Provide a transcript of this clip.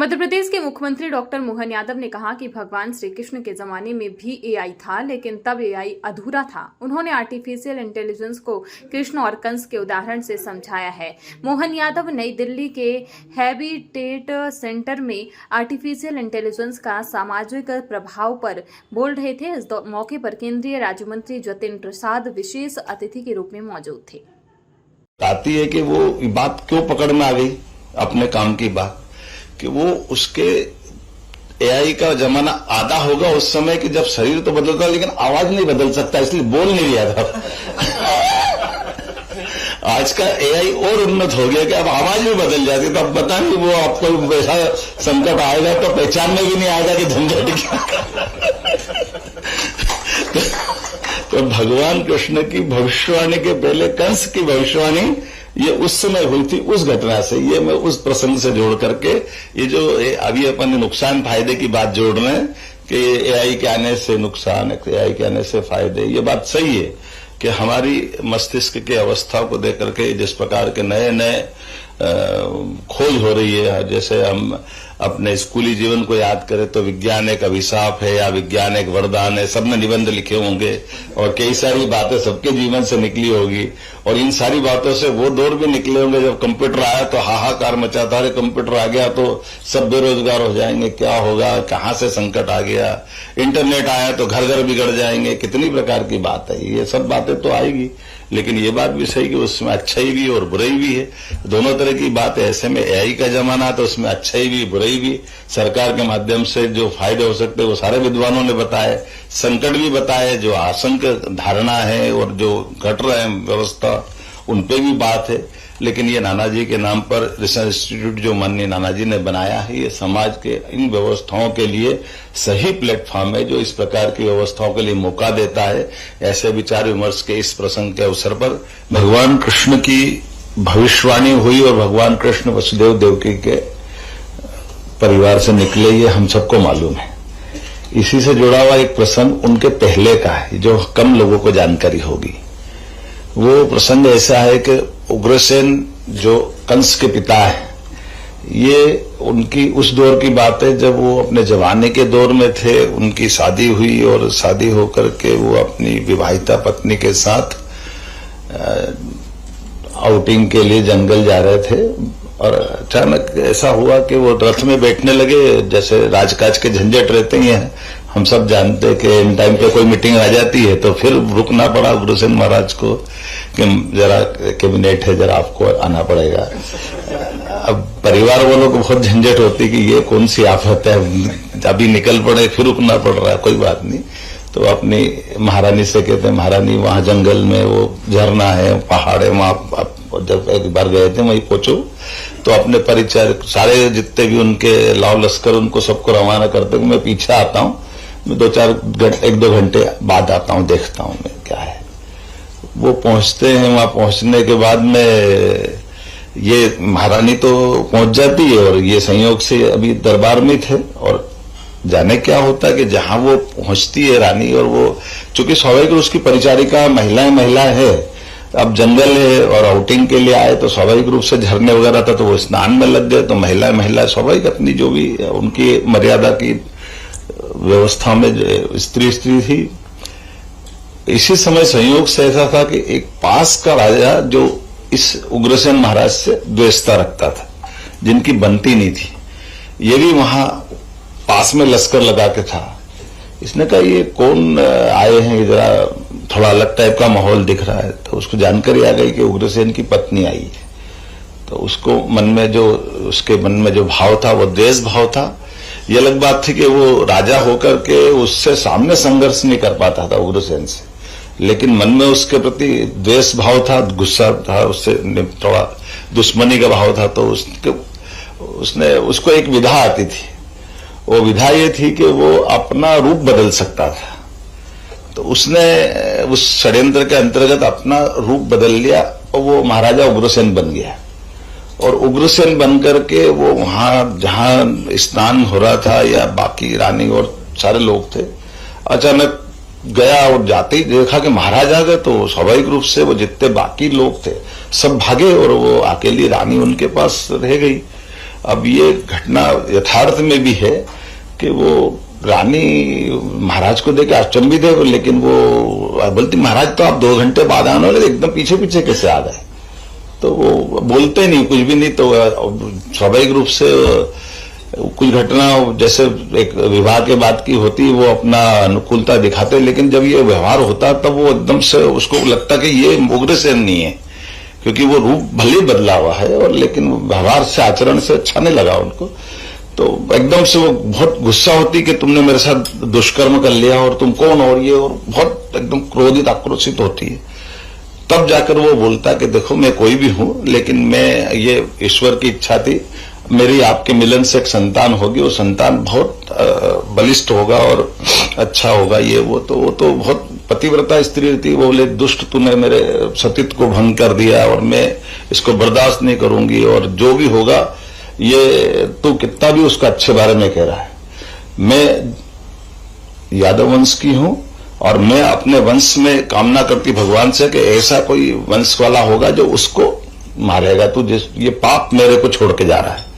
मध्य प्रदेश के मुख्यमंत्री डॉक्टर मोहन यादव ने कहा कि भगवान श्री कृष्ण के जमाने में भी एआई था, लेकिन तब एआई अधूरा था। उन्होंने आर्टिफिशियल इंटेलिजेंस को कृष्ण और कंस के उदाहरण से समझाया है। मोहन यादव नई दिल्ली के हैबिटेट सेंटर में आर्टिफिशियल इंटेलिजेंस का सामाजिक प्रभाव पर बोल रहे थे। इस मौके पर केंद्रीय राज्य मंत्री जतिन प्रसाद विशेष अतिथि के रूप में मौजूद थे। आती है कि वो बात क्यों पकड़ में आ गई, अपने काम की बात, कि वो उसके एआई का जमाना आधा होगा उस समय कि जब शरीर तो बदलता लेकिन आवाज नहीं बदल सकता, इसलिए बोल नहीं रहा था। आज का एआई और उन्नत हो गया कि अब आवाज भी बदल जाती, तो अब पता नहीं वो आपको ऐसा संकट आएगा तो पहचानने भी नहीं आएगा कि झंझट क्या। तो भगवान कृष्ण की भविष्यवाणी के पहले कंस की भविष्यवाणी ये उस समय हुई थी, उस घटना से, ये मैं उस प्रसंग से जोड़ करके ये जो अभी अपन नुकसान फायदे की बात जोड़ रहे हैं कि एआई के आने से नुकसान, एआई के आने से फायदे, ये बात सही है कि हमारी मस्तिष्क की अवस्था को देख करके जिस प्रकार के नए नए खोज हो रही है, जैसे हम अपने स्कूली जीवन को याद करें तो विज्ञान एक अभिशाप है या विज्ञान एक वरदान है, सबने निबंध लिखे होंगे और कई सारी बातें सबके जीवन से निकली होगी और इन सारी बातों से वो दौर भी निकले होंगे जब कंप्यूटर आया तो हाहाकार मचा था, अरे कंप्यूटर आ गया तो सब बेरोजगार हो जाएंगे, क्या होगा, कहां से संकट आ गया, इंटरनेट आया तो घर घर बिगड़ जाएंगे, कितनी प्रकार की बात है, ये सब बातें तो आएगी। लेकिन ये बात भी सही कि उसमें अच्छाई भी और बुराई भी है, दोनों तरह की बात है। ऐसे में एआई का जमाना तो उसमें अच्छाई भी बुराई भी, सरकार के माध्यम से जो फायदे हो सकते वो सारे विद्वानों ने बताए, संकट भी बताए, जो आशंक धारणा है और जो घट रहे हैं व्यवस्था उन पे भी बात है। लेकिन ये नानाजी के नाम पर रिसर्च इंस्टीट्यूट जो माननीय नानाजी ने बनाया है, ये समाज के इन व्यवस्थाओं के लिए सही प्लेटफॉर्म है जो इस प्रकार की व्यवस्थाओं के लिए मौका देता है। ऐसे विचार विमर्श के इस प्रसंग के अवसर पर भगवान कृष्ण की भविष्यवाणी हुई और भगवान कृष्ण वसुदेव देवकी के परिवार से निकले, ये हम सबको मालूम है। इसी से जुड़ा हुआ एक प्रसंग उनके पहले का है जो कम लोगों को जानकारी होगी। वो प्रसंग ऐसा है कि उग्रसेन जो कंस के पिता है, ये उनकी उस दौर की बात है जब वो अपने जवानी के दौर में थे, उनकी शादी हुई और शादी होकर के वो अपनी विवाहिता पत्नी के साथ आउटिंग के लिए जंगल जा रहे थे और अचानक ऐसा हुआ कि वो रथ में बैठने लगे। जैसे राजकाज के झंझट रहते ही हैं, हम सब जानते हैं कि इन टाइम पे कोई मीटिंग आ जाती है तो फिर रुकना पड़ा उग्रसेन महाराज को कि जरा कैबिनेट है, जरा आपको आना पड़ेगा। अब परिवार वालों को बहुत झंझट होती कि ये कौन सी आफत है, अभी निकल पड़े फिर रुकना पड़ रहा है, कोई बात नहीं। तो अपनी महारानी से कहते हैं, महारानी वहां जंगल में वो झरना है, पहाड़ है, वहां जब एक बार गए थे वहीं पहुंचो तो अपने परिचय सारे जितने भी उनके लाव लश्कर उनको सबको रवाना करते मैं पीछे आता हूं, मैं 1-2 घंटे बाद आता हूं, देखता हूं मैं क्या है। वो पहुंचते हैं, वहां पहुंचने के बाद में ये महारानी तो पहुंच जाती है और ये संयोग से अभी दरबार में थे और जाने क्या होता है कि जहां वो पहुंचती है रानी, और वो चूंकि स्वाभाविक उसकी परिचारिका महिला है, अब जंगल है और आउटिंग के लिए आए तो स्वाभाविक रूप से झरने वगैरह था तो वो स्नान में लग गए, तो महिला स्वाभाविक अपनी जो भी उनकी मर्यादा की व्यवस्था में स्त्री थी। इसी समय संयोग से ऐसा था कि एक पास का राजा जो इस उग्रसेन महाराज से द्वेषता रखता था, जिनकी बनती नहीं थी, ये भी वहां पास में लश्कर लगा के था। इसने कहा ये कौन आए हैं, जरा थोड़ा अलग टाइप का माहौल दिख रहा है। तो उसको जानकारी आ गई कि उग्रसेन की पत्नी आई है। तो उसको मन में जो उसके मन में जो भाव था वो द्वेष भाव था। ये अलग बात थी कि वो राजा होकर के उससे सामने संघर्ष नहीं कर पाता था उग्रसेन से, लेकिन मन में उसके प्रति द्वेष भाव था, गुस्सा था, उससे थोड़ा दुश्मनी का भाव था। तो उसने उसको एक विधा आती थी, वो विधा ये थी कि वो अपना रूप बदल सकता था। तो उसने उस षड्यंत्र के अंतर्गत अपना रूप बदल लिया और वो महाराजा उग्रसेन बन गया। और उग्रसेन बनकर के वो वहां जहां स्नान हो रहा था या बाकी रानी और सारे लोग थे, अचानक गया और जाते ही देखा कि महाराज आ गए, तो स्वाभाविक रूप से वो जितने बाकी लोग थे सब भागे और वो अकेली रानी उनके पास रह गई। अब ये घटना यथार्थ में भी है कि वो रानी महाराज को देख के अचंभित है, लेकिन वो बोलती महाराज तो आप 2 घंटे बाद आने वाले, एकदम पीछे पीछे कैसे आ गए। तो वो बोलते नहीं, कुछ भी नहीं। तो स्वाभाविक रूप से कुछ घटना जैसे एक विवाह के बाद की होती, वो अपना अनुकूलता दिखाते, लेकिन जब ये व्यवहार होता तब वो एकदम से उसको लगता कि ये उग्रसेन नहीं है, क्योंकि वो रूप भले बदला हुआ है और लेकिन व्यवहार से आचरण से अच्छा नहीं लगा उनको। तो एकदम से वो बहुत गुस्सा होती कि तुमने मेरे साथ दुष्कर्म कर लिया और तुम कौन, और ये, और बहुत एकदम क्रोधित आक्रोशित होती है। तब जाकर वो बोलता कि देखो मैं कोई भी हूं, लेकिन मैं, ये ईश्वर की इच्छा थी, मेरी आपके मिलन से एक संतान होगी, वो संतान बहुत बलिष्ठ होगा और अच्छा होगा, ये वो तो बहुत पतिव्रता स्त्री थी। वो बोले दुष्ट तूने मेरे सतीत्व को भंग कर दिया और मैं इसको बर्दाश्त नहीं करूंगी, और जो भी होगा ये तू कितना भी उसका अच्छे बारे में कह रहा है। मैं यादव वंश की हूं और मैं अपने वंश में कामना करती भगवान से कि ऐसा कोई वंश वाला होगा जो उसको मारेगा। तू ये पाप मेरे को छोड़ के जा रहा है।